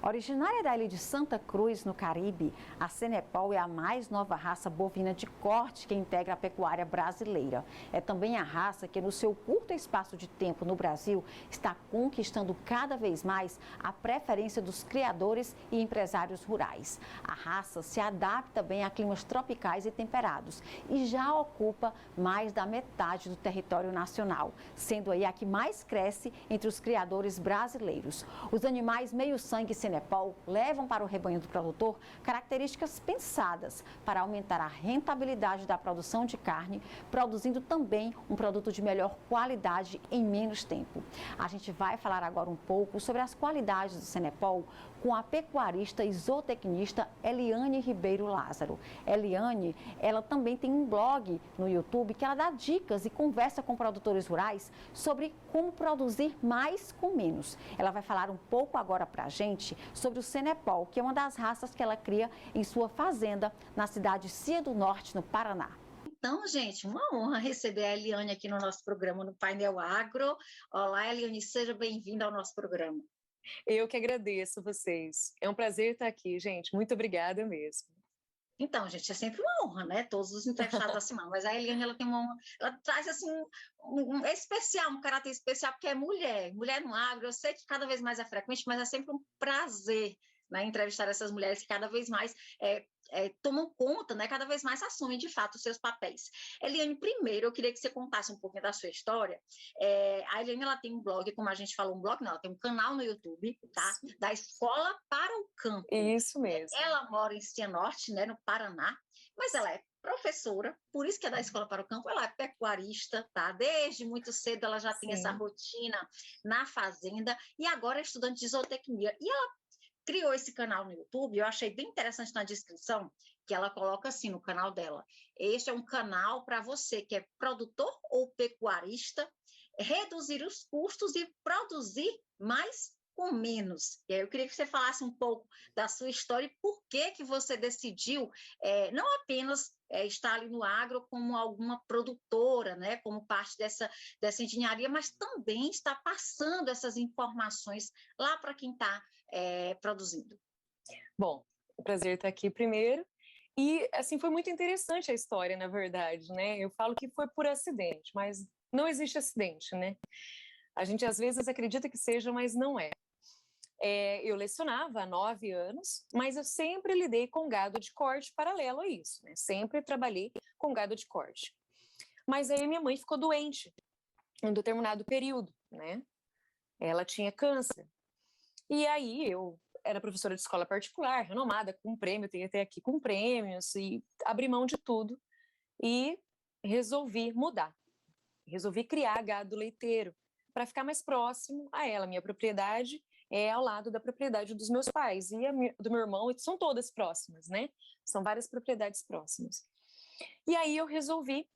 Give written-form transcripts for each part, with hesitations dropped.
Originária da ilha de Santa Cruz, no Caribe, a Senepol é a mais nova raça bovina de corte que integra a pecuária brasileira. É também a raça que, no seu curto espaço de tempo no Brasil, está conquistando cada vez mais a preferência dos criadores e empresários rurais. A raça se adapta bem a climas tropicais e temperados e já ocupa mais da metade do território nacional, sendo aí a que mais cresce entre os criadores brasileiros. Os animais meio-sangue Senepol levam para o rebanho do produtor características pensadas para aumentar a rentabilidade da produção de carne, produzindo também um produto de melhor qualidade em menos tempo. A gente vai falar agora um pouco sobre as qualidades do Senepol com a pecuarista e zootecnista Eliane Ribeiro Lázaro. Eliane, ela também tem um blog no YouTube que ela dá dicas e conversa com produtores rurais sobre como produzir mais com menos. Ela vai falar um pouco agora para a gente sobre o Senepol, que é uma das raças que ela cria em sua fazenda na cidade de Cia do Norte, no Paraná. Então, gente, uma honra receber a Eliane aqui no nosso programa, no Painel Agro. Olá, Eliane, seja bem-vinda ao nosso programa. Eu que agradeço vocês. É um prazer estar aqui, gente. Muito obrigada mesmo. Então, gente, é sempre uma honra, né? Todos os entrevistados da semana. Mas a Eliane, ela tem ela traz assim um especial, um caráter especial, porque é mulher. Mulher no agro, eu sei que cada vez mais é frequente, mas é sempre um prazer, né, entrevistar essas mulheres que cada vez mais tomam conta, né, cada vez mais assumem de fato os seus papéis. Eliane, primeiro eu queria que você contasse um pouquinho da sua história. A Eliane, ela tem um blog, como a gente falou, um blog não, ela tem um canal no YouTube, tá? Da Escola para o Campo. Isso mesmo. Ela mora em Cianorte, né, no Paraná, mas ela é professora, por isso que é da Escola para o Campo, ela é pecuarista, tá? Desde muito cedo ela já tem essa rotina na fazenda e agora é estudante de zootecnia. E ela criou esse canal no YouTube, eu achei bem interessante na descrição, que ela coloca assim no canal dela: este é um canal para você que é produtor ou pecuarista, reduzir os custos e produzir mais com menos. E aí eu queria que você falasse um pouco da sua história e por que você decidiu não apenas estar ali no agro como alguma produtora, né, como parte dessa engenharia, mas também estar passando essas informações lá para quem está produzindo. Bom, é um prazer estar aqui primeiro. E, assim, foi muito interessante a história, na verdade, né? Eu falo que foi por acidente, mas não existe acidente, né? A gente, às vezes, acredita que seja, mas não é. Eu lecionava há 9 anos, mas eu sempre lidei com gado de corte paralelo a isso, né? Sempre trabalhei com gado de corte. Mas aí minha mãe ficou doente em um determinado período, né? Ela tinha câncer. E aí eu era professora de escola particular, renomada, com prêmio, tenho até aqui com prêmios, e abri mão de tudo e resolvi mudar. Resolvi criar gado leiteiro para ficar mais próximo a ela. Minha propriedade é ao lado da propriedade dos meus pais e do meu irmão, e são todas próximas, né? São várias propriedades próximas. E aí eu resolvi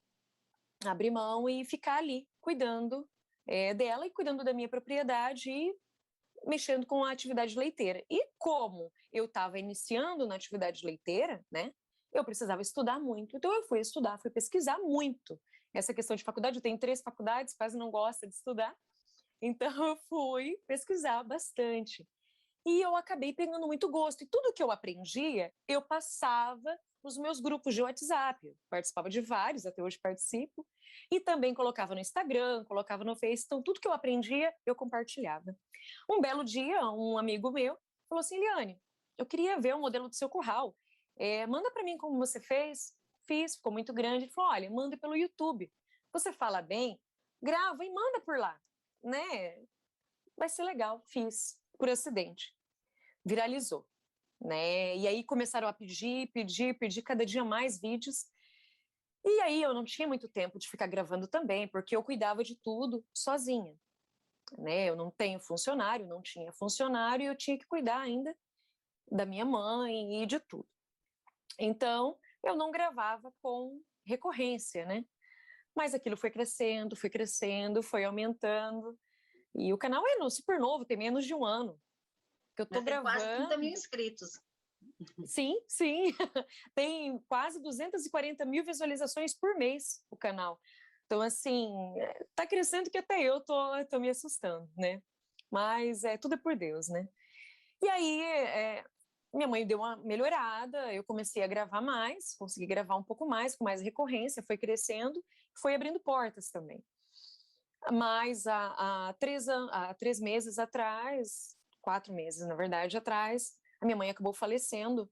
abrir mão e ficar ali, cuidando dela e cuidando da minha propriedade e mexendo com a atividade leiteira. E como eu estava iniciando na atividade leiteira, né, eu precisava estudar muito. Então eu fui estudar, fui pesquisar muito. Essa questão de faculdade, eu tenho 3 faculdades, quase não gosto de estudar. Então eu fui pesquisar bastante. E eu acabei pegando muito gosto. E tudo que eu aprendia, eu passava nos meus grupos de WhatsApp. Eu participava de vários, até hoje participo. E também colocava no Instagram, colocava no Face. Então, tudo que eu aprendia, eu compartilhava. Um belo dia, um amigo meu falou assim: Eliane, eu queria ver o modelo do seu curral. Manda para mim como você fez. Fiz, ficou muito grande. Ele falou: olha, manda pelo YouTube. Você fala bem, grava e manda por lá, né? Vai ser legal. Fiz, por acidente. Viralizou, né? E aí começaram a pedir cada dia mais vídeos. E aí eu não tinha muito tempo de ficar gravando também, porque eu cuidava de tudo sozinha, né? Eu não tenho funcionário, não tinha funcionário, e eu tinha que cuidar ainda da minha mãe e de tudo. Então, eu não gravava com recorrência, né? Mas aquilo foi crescendo, foi aumentando. E o canal é super novo, tem menos de 1 ano. Que eu tô gravando. Tem quase 30 mil inscritos. Sim. Tem quase 240 mil visualizações por mês o canal. Então, assim, tá crescendo que até eu tô me assustando, né? Mas tudo é por Deus, né? E aí, minha mãe deu uma melhorada, eu comecei a gravar mais, consegui gravar um pouco mais, com mais recorrência, foi crescendo, foi abrindo portas também. Mas há 3 meses atrás, 4 meses, na verdade, atrás, a minha mãe acabou falecendo,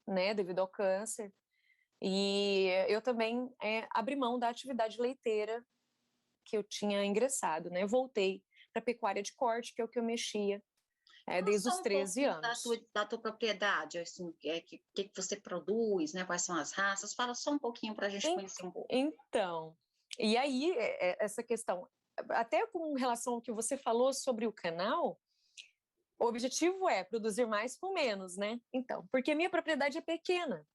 né, devido ao câncer. E eu também abri mão da atividade leiteira que eu tinha ingressado, né? Eu voltei para pecuária de corte, que é o que eu mexia desde os Só um 13 pouquinho da anos. tua propriedade, assim, que você produz, né? Quais são as raças? Fala só um pouquinho para a gente conhecer um pouco. Então, e aí, essa questão, até com relação ao que você falou sobre o canal, o objetivo é produzir mais com menos, né? Então, porque a minha propriedade é pequena,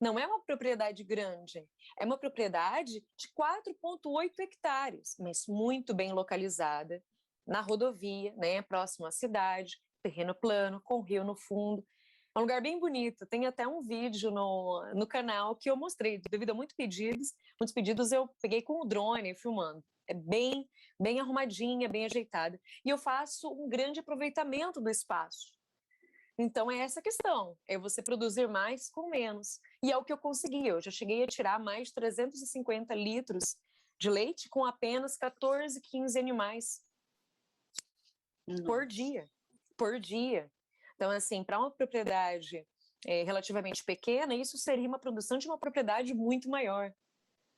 não é uma propriedade grande, é uma propriedade de 4,8 hectares, mas muito bem localizada, na rodovia, né? Próximo à cidade, terreno plano, com rio no fundo. É um lugar bem bonito. Tem até um vídeo no canal que eu mostrei. Devido a muitos pedidos eu peguei com o drone filmando. É bem arrumadinha, bem ajeitada. E eu faço um grande aproveitamento do espaço. Então é essa questão, é você produzir mais com menos. E é o que eu consegui. Eu já cheguei a tirar mais de 350 litros de leite com apenas 14, 15 animais por dia. Por dia. Então, assim, para uma propriedade relativamente pequena, isso seria uma produção de uma propriedade muito maior.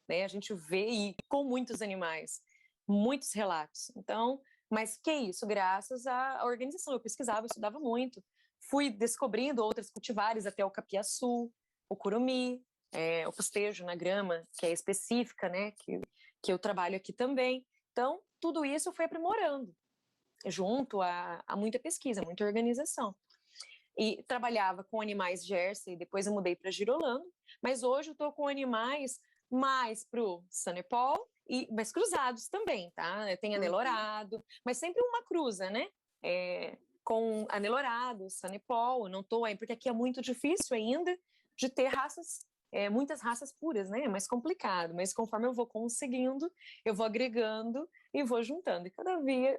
Né? A gente vê e com muitos animais, muitos relatos. Então, mas que isso? Graças à organização. Eu pesquisava, eu estudava muito. Fui descobrindo outras cultivares, até o capiaçu, o curumi, o postejo na grama, que é específica, né? Que eu trabalho aqui também. Então, tudo isso eu fui aprimorando, junto a muita pesquisa, muita organização. E trabalhava com animais Jersey, depois eu mudei para Girolando, mas hoje eu estou com animais mais pro Sanepol, mas cruzados também, tá? Tem anelorado, mas sempre uma cruza, né? Com anelorado, Sanepol, não tô aí, porque aqui é muito difícil ainda de ter raças, muitas raças puras, né? É mais complicado, mas conforme eu vou conseguindo, eu vou agregando e vou juntando, e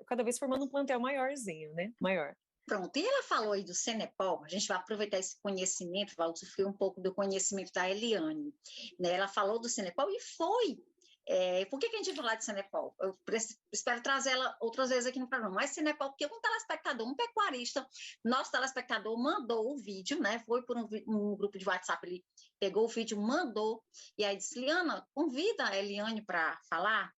cada vez formando um plantel maiorzinho, né? Maior. Pronto, e ela falou aí do Cenepol, a gente vai aproveitar esse conhecimento, vai usufruir um pouco do conhecimento da Eliane, né? Ela falou do Cenepol e foi. Por que a gente vai falar de Cenepol? Eu espero trazer ela outras vezes aqui no programa, mas Cenepol, porque um telespectador, um pecuarista, nosso telespectador mandou o vídeo, né? Foi por um grupo de WhatsApp, ele pegou o vídeo, mandou, e aí disse, Liana, convida a Eliane para falar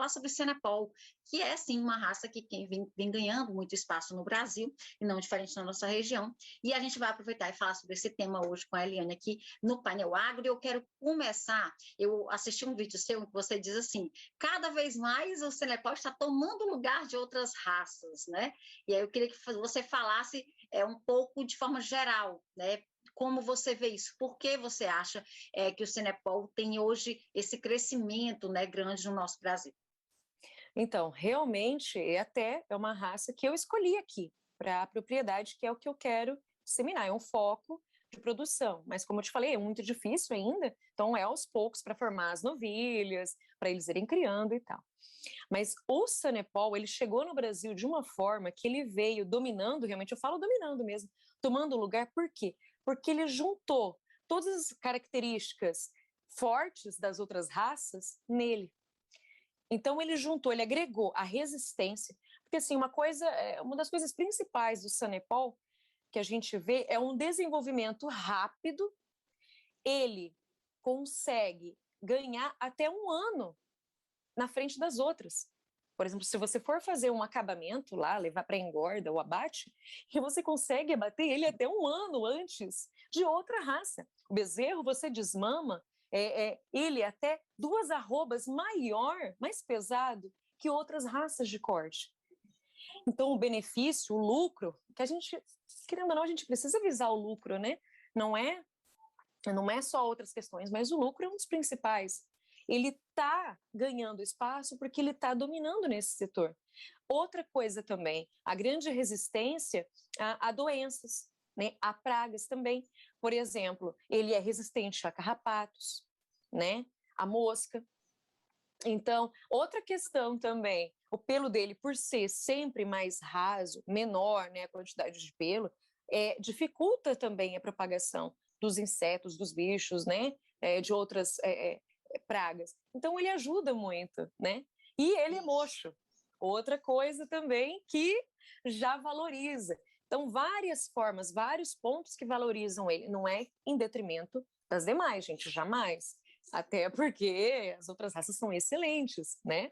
sobre Cenepol, que é, sim, uma raça que vem ganhando muito espaço no Brasil, e não diferente na nossa região, e a gente vai aproveitar e falar sobre esse tema hoje com a Eliane aqui no Painel Agro, e eu quero começar, eu assisti um vídeo seu em que você diz assim, cada vez mais o Cenepol está tomando lugar de outras raças, né? E aí eu queria que você falasse um pouco de forma geral, né? Como você vê isso? Por que você acha que o Cenepol tem hoje esse crescimento, né, grande no nosso Brasil? Então, realmente, é uma raça que eu escolhi aqui para a propriedade, que é o que eu quero disseminar, é um foco de produção. Mas, como eu te falei, é muito difícil ainda, então é aos poucos para formar as novilhas, para eles irem criando e tal. Mas o Sanepol, ele chegou no Brasil de uma forma que ele veio dominando, realmente, eu falo dominando mesmo, tomando lugar, por quê? Porque ele juntou todas as características fortes das outras raças nele. Então ele juntou, ele agregou a resistência, porque assim, uma das coisas principais do Sanepol que a gente vê é um desenvolvimento rápido, ele consegue ganhar até 1 ano na frente das outras. Por exemplo, se você for fazer um acabamento lá, levar para engorda ou abate, e você consegue abater ele até 1 ano antes de outra raça. O bezerro você desmama, ele até 2 arrobas maior, mais pesado que outras raças de corte. Então, o benefício, o lucro, que a gente, querendo ou não, a gente precisa visar o lucro, né? Não é só outras questões, mas o lucro é um dos principais. Ele está ganhando espaço porque ele está dominando nesse setor. Outra coisa também, a grande resistência a doenças, né? A pragas também. Por exemplo, ele é resistente a carrapatos, né? A mosca. Então, outra questão também, o pelo dele, por ser sempre mais raso, menor, né, a quantidade de pelo, dificulta também a propagação dos insetos, dos bichos, né, de outras pragas. Então, ele ajuda muito, né? E ele é mocho. Outra coisa também que já valoriza. Então, várias formas, vários pontos que valorizam ele. Não é em detrimento das demais, gente, jamais. Até porque as outras raças são excelentes, né?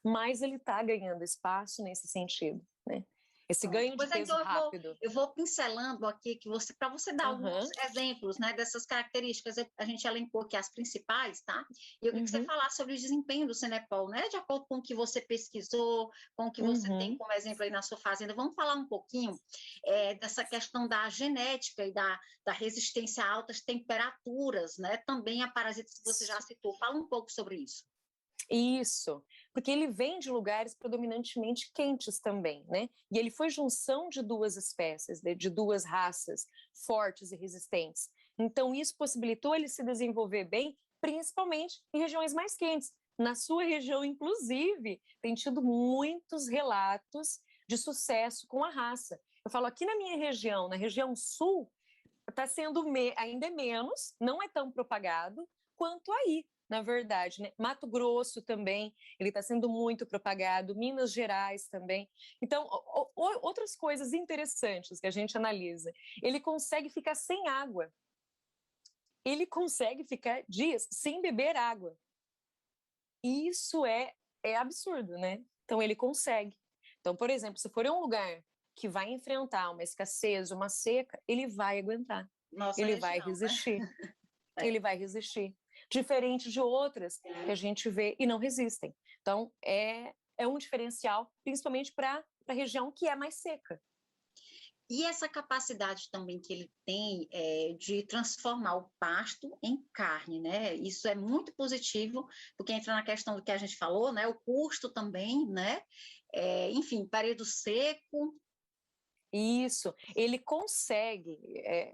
Mas ele está ganhando espaço nesse sentido, né? Esse ganho de Pois é, peso então rápido. eu vou pincelando aqui que para você dar alguns Uhum. exemplos, né, dessas características. A gente elencou aqui as principais, tá? E eu queria que você falasse sobre o desempenho do Cenepol, né? De acordo com o que você pesquisou, com o que você tem como exemplo aí na sua fazenda. Vamos falar um pouquinho dessa questão da genética e da resistência a altas temperaturas, né? Também a parasitas que você já citou. Fala um pouco sobre isso. Isso, porque ele vem de lugares predominantemente quentes também, né? E ele foi junção de duas espécies, de duas raças fortes e resistentes. Então, isso possibilitou ele se desenvolver bem, principalmente em regiões mais quentes. Na sua região, inclusive, tem tido muitos relatos de sucesso com a raça. Eu falo aqui na minha região, na região sul, está sendo ainda menos, não é tão propagado quanto aí, na verdade, né? Mato Grosso também, ele está sendo muito propagado, Minas Gerais também. Então, outras coisas interessantes que a gente analisa. Ele consegue ficar sem água. Ele consegue ficar dias sem beber água. Isso é absurdo, né? Então, ele consegue. Então, por exemplo, se for em um lugar que vai enfrentar uma escassez, uma seca, ele vai aguentar. Nossa Ele vai região, né? resistir. Ele vai resistir. Diferente de outras que a gente vê e não resistem. Então, é um diferencial, principalmente para a região que é mais seca. E essa capacidade também que ele tem de transformar o pasto em carne, né? Isso é muito positivo, porque entra na questão do que a gente falou, né? O custo também, né? Enfim, período seco. Isso, ele consegue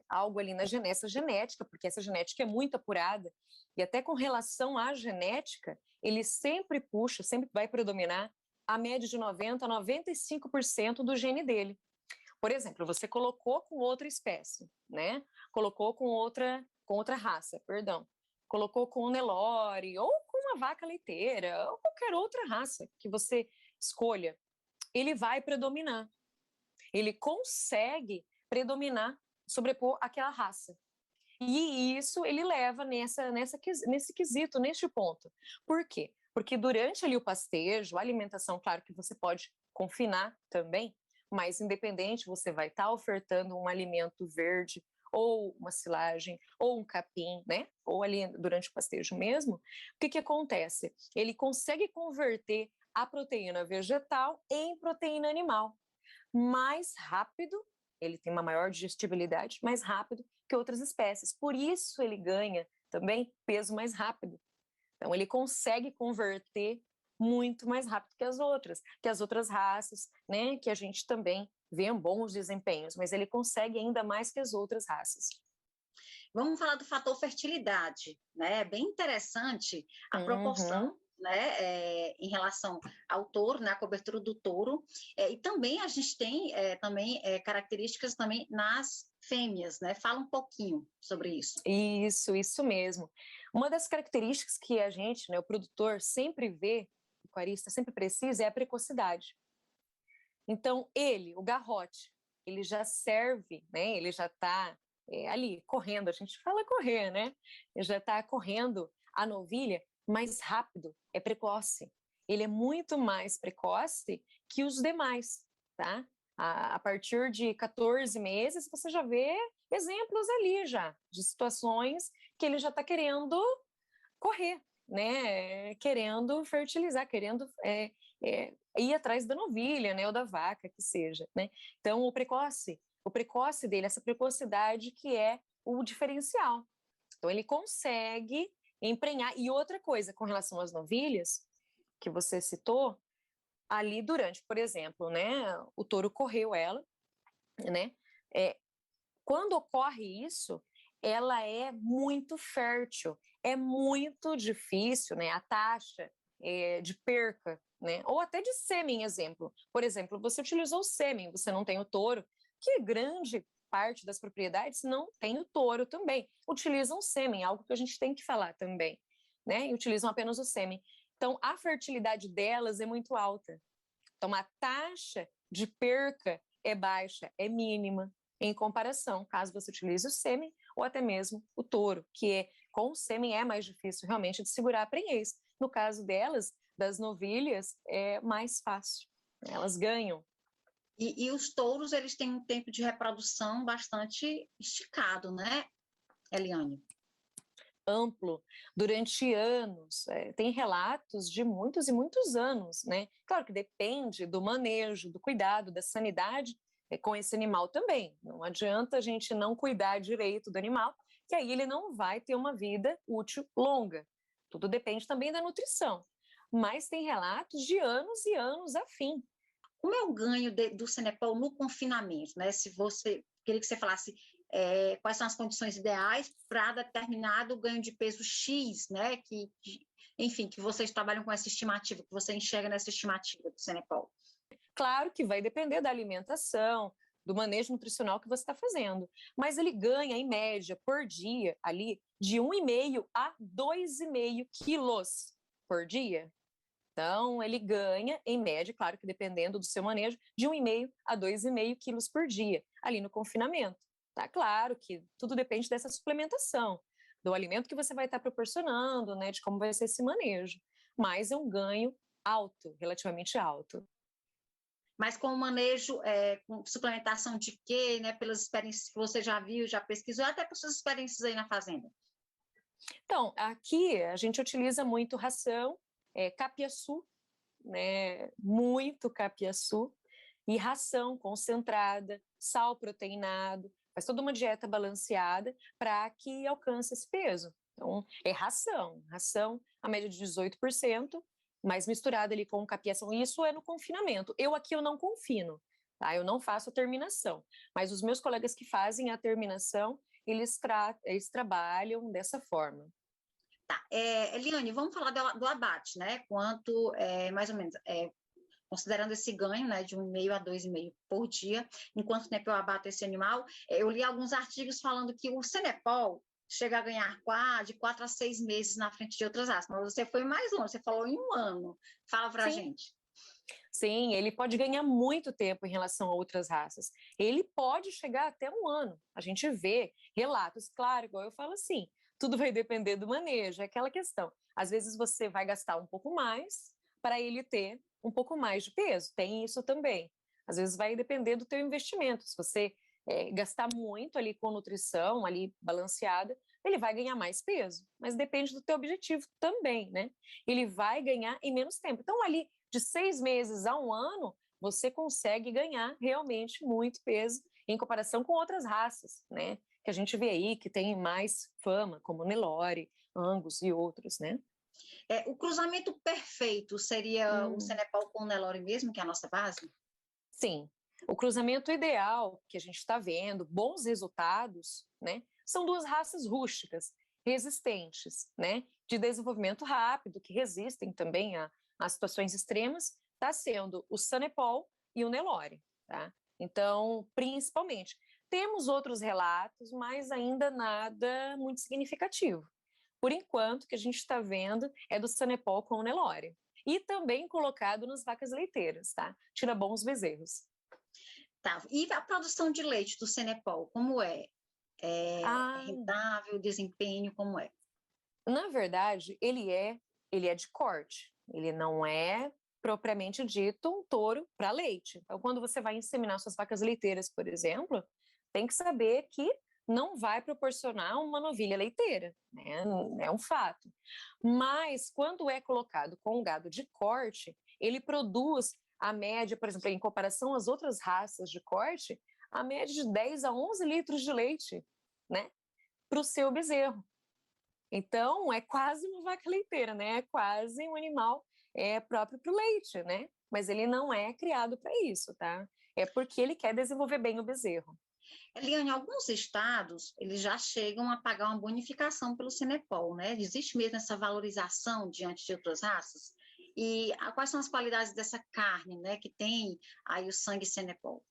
algo ali nessa genética, porque essa genética é muito apurada, e até com relação à genética, ele sempre puxa, sempre vai predominar a média de 90% a 95% do gene dele. Por exemplo, você colocou com outra espécie, né? Colocou com outra raça, perdão. Colocou com um Nelore, ou com uma vaca leiteira, ou qualquer outra raça que você escolha, ele vai predominar. Ele consegue predominar, sobrepor aquela raça. E isso ele leva nesse quesito, neste ponto. Por quê? Porque durante ali o pastejo, a alimentação, claro que você pode confinar também, mas independente, você vai estar ofertando um alimento verde, ou uma silagem, ou um capim, né? Ou ali durante o pastejo mesmo, o que acontece? Ele consegue converter a proteína vegetal em proteína animal mais rápido, ele tem uma maior digestibilidade, mais rápido que outras espécies. Por isso ele ganha também peso mais rápido. Então ele consegue converter muito mais rápido que as outras raças, né, que a gente também vê bons desempenhos, mas ele consegue ainda mais que as outras raças. Vamos falar do fator fertilidade, né? É bem interessante a proporção, né, em relação ao touro, né, a cobertura do touro, e também a gente tem também características também nas fêmeas, né? Fala um pouquinho sobre isso. Isso mesmo. Uma das características que a gente, né, o produtor sempre vê, o pecuarista sempre precisa, é a precocidade. Então, o garrote, ele já serve, né? Ele já está ali correndo, a gente fala correr, né? Ele já está correndo a novilha mais rápido, é precoce. Ele é muito mais precoce que os demais, tá? A partir de 14 meses, você já vê exemplos ali já, de situações que ele já está querendo correr, né? Querendo fertilizar, querendo ir atrás da novilha, né? Ou da vaca, que seja, né? Então, o precoce dele, essa precocidade que é o diferencial. Então, ele consegue emprenhar. E outra coisa, com relação às novilhas, que você citou, ali durante, por exemplo, né? O touro correu ela, né? Quando ocorre isso, ela é muito fértil, é muito difícil, né? A taxa de perca, né? Ou até de sêmen, exemplo. Por exemplo, você utilizou o sêmen, você não tem o touro, que grande parte das propriedades não tem o touro também. Utilizam sêmen, algo que a gente tem que falar também, né? E utilizam apenas o sêmen. Então, a fertilidade delas é muito alta. Então, a taxa de perca é baixa, é mínima, em comparação, caso você utilize o sêmen ou até mesmo o touro, com o sêmen é mais difícil realmente de segurar a prenhez. No caso delas, das novilhas, é mais fácil, elas ganham. E os touros, eles têm um tempo de reprodução bastante esticado, né, Eliane? Amplo, durante anos, tem relatos de muitos e muitos anos, né? Claro que depende do manejo, do cuidado, da sanidade com esse animal também. Não adianta a gente não cuidar direito do animal, que aí ele não vai ter uma vida útil longa. Tudo depende também da nutrição. Mas tem relatos de anos e anos a fim. Como é o ganho do Cenepal no confinamento, né? Se você queria que você falasse quais são as condições ideais para determinado ganho de peso X, né? Enfim, que vocês trabalham com essa estimativa, que você enxerga nessa estimativa do Cenepal. Claro que vai depender da alimentação, do manejo nutricional que você está fazendo, mas ele ganha, em média, por dia, ali, de 1,5 a 2,5 quilos por dia. Então, ele ganha, em média, claro que dependendo do seu manejo, de 1,5 a 2,5 quilos por dia, ali no confinamento. Tá claro que tudo depende dessa suplementação, do alimento que você vai estar proporcionando, né, de como vai ser esse manejo. Mas é um ganho alto, relativamente alto. Mas com o manejo, com suplementação de quê, né, pelas experiências que você já viu, já pesquisou, até por suas experiências aí na fazenda? Então, aqui a gente utiliza muito ração, capiaçu, né, muito capiaçu, e ração concentrada, sal proteinado, faz toda uma dieta balanceada para que alcance esse peso. Então, é ração a média de 18%, mas misturada ali com capiação. Isso é no confinamento. Eu não confino, tá? Eu não faço a terminação, mas os meus colegas que fazem a terminação, eles trabalham dessa forma. Tá, Eliane, vamos falar do abate, né? Quanto, mais ou menos, considerando esse ganho, né, de 1,5 a 2,5 por dia, enquanto tempo eu abato esse animal, eu li alguns artigos falando que o Cenepol chega a ganhar de 4 a 6 meses na frente de outras raças, mas você foi mais longe, você falou em 1 ano. Fala pra gente. Sim, ele pode ganhar muito tempo em relação a outras raças. Ele pode chegar até 1 ano. A gente vê relatos, claro, igual eu falo assim, tudo vai depender do manejo, é aquela questão. Às vezes você vai gastar um pouco mais para ele ter um pouco mais de peso, tem isso também. Às vezes vai depender do teu investimento. Se você gastar muito ali com nutrição, ali balanceada, ele vai ganhar mais peso, mas depende do teu objetivo também, né? Ele vai ganhar em menos tempo. Então, ali, de 6 meses a 1 ano, você consegue ganhar realmente muito peso em comparação com outras raças, né? Que a gente vê aí, que tem mais fama, como Nelore, Angus e outros, né? O cruzamento perfeito seria o Cenepal com o Nelore mesmo, que é a nossa base? Sim. O cruzamento ideal que a gente está vendo, bons resultados, né? São 2 raças rústicas, resistentes, né? De desenvolvimento rápido, que resistem também a situações extremas, está sendo o Cenepal e o Nelore, tá? Então, principalmente. Temos outros relatos, mas ainda nada muito significativo. Por enquanto, o que a gente está vendo é do Cenepal com o Nelore. E também colocado nas vacas leiteiras, tá? Tira bons bezerros. Tá. E a produção de leite do Cenepal, como é? É rentável, desempenho, como é? Na verdade, ele é de corte. Ele não é propriamente dito um touro para leite. Então, quando você vai inseminar suas vacas leiteiras, por exemplo, tem que saber que não vai proporcionar uma novilha leiteira, né? É um fato. Mas, quando é colocado com um gado de corte, ele produz a média, por exemplo, em comparação às outras raças de corte, a média de 10 a 11 litros de leite, né? Para o seu bezerro. Então, é quase uma vaca leiteira, né? É quase um animal próprio para o leite, né? Mas ele não é criado para isso, tá? É porque ele quer desenvolver bem o bezerro. Eliane, alguns estados, eles já chegam a pagar uma bonificação pelo Cenepal, né? Existe mesmo essa valorização diante de outras raças? E quais são as qualidades dessa carne, né, que tem aí o sangue Senepol?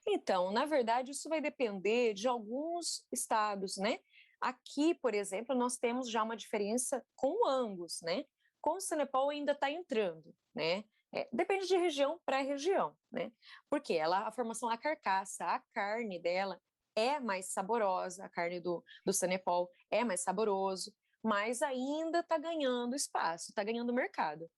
Então, na verdade, isso vai depender de alguns estados, né? Aqui, por exemplo, nós temos já uma diferença com o Angus, né? Com o Cenepol ainda está entrando, né? Depende de região para região, né? Porque a formação da carcaça, a carne dela é mais saborosa, a carne do Cenepol é mais saboroso, mas ainda está ganhando espaço, está ganhando mercado.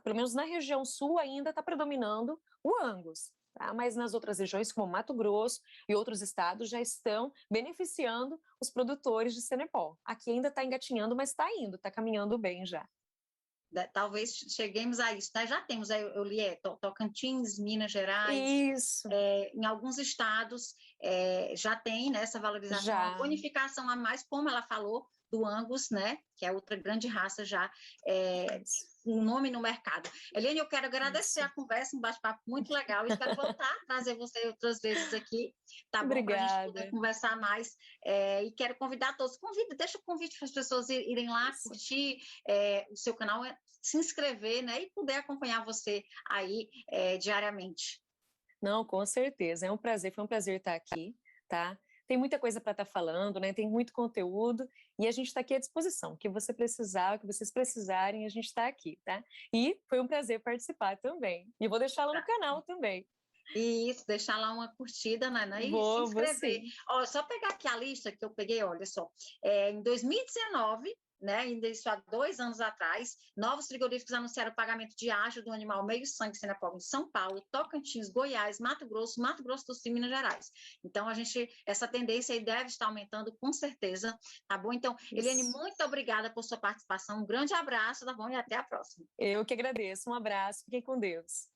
Pelo menos na região sul ainda está predominando o Angus. Tá? Mas nas outras regiões, como Mato Grosso e outros estados, já estão beneficiando os produtores de Cenepol. Aqui ainda está engatinhando, mas está indo, está caminhando bem já. Talvez cheguemos a isso, né? Já temos, eu li, Tocantins, Minas Gerais, Isso. Em alguns estados já tem, né, essa valorização, Já. a bonificação a mais, como ela falou, do Angus, né, que é outra grande raça já, um nome no mercado. Eliane, eu quero agradecer a conversa, um bate-papo muito legal, e espero voltar a trazer você outras vezes aqui, tá bom? Para a gente poder conversar mais, e quero convidar todos, deixa o convite para as pessoas irem lá, curtir o seu canal, se inscrever, né, e poder acompanhar você aí diariamente. Não, com certeza, é um prazer, foi um prazer estar aqui, tá? Tem muita coisa para estar falando, né? Tem muito conteúdo e a gente está aqui à disposição. O que você precisar, o que vocês precisarem, a gente está aqui, tá? E foi um prazer participar também. E vou deixar lá no canal também. Isso, deixar lá uma curtida, né? E se inscrever. Ó, só pegar aqui a lista que eu peguei, olha só. Em 2019, né, ainda isso há 2 anos atrás, novos frigoríficos anunciaram o pagamento de ágio do animal meio-sangue Senepol em São Paulo, Tocantins, Goiás, Mato Grosso do Sul e Minas Gerais. Então, essa tendência aí deve estar aumentando com certeza, tá bom? Então, Eliane, muito obrigada por sua participação, um grande abraço, tá bom? E até a próxima. Eu que agradeço, um abraço, fiquem com Deus.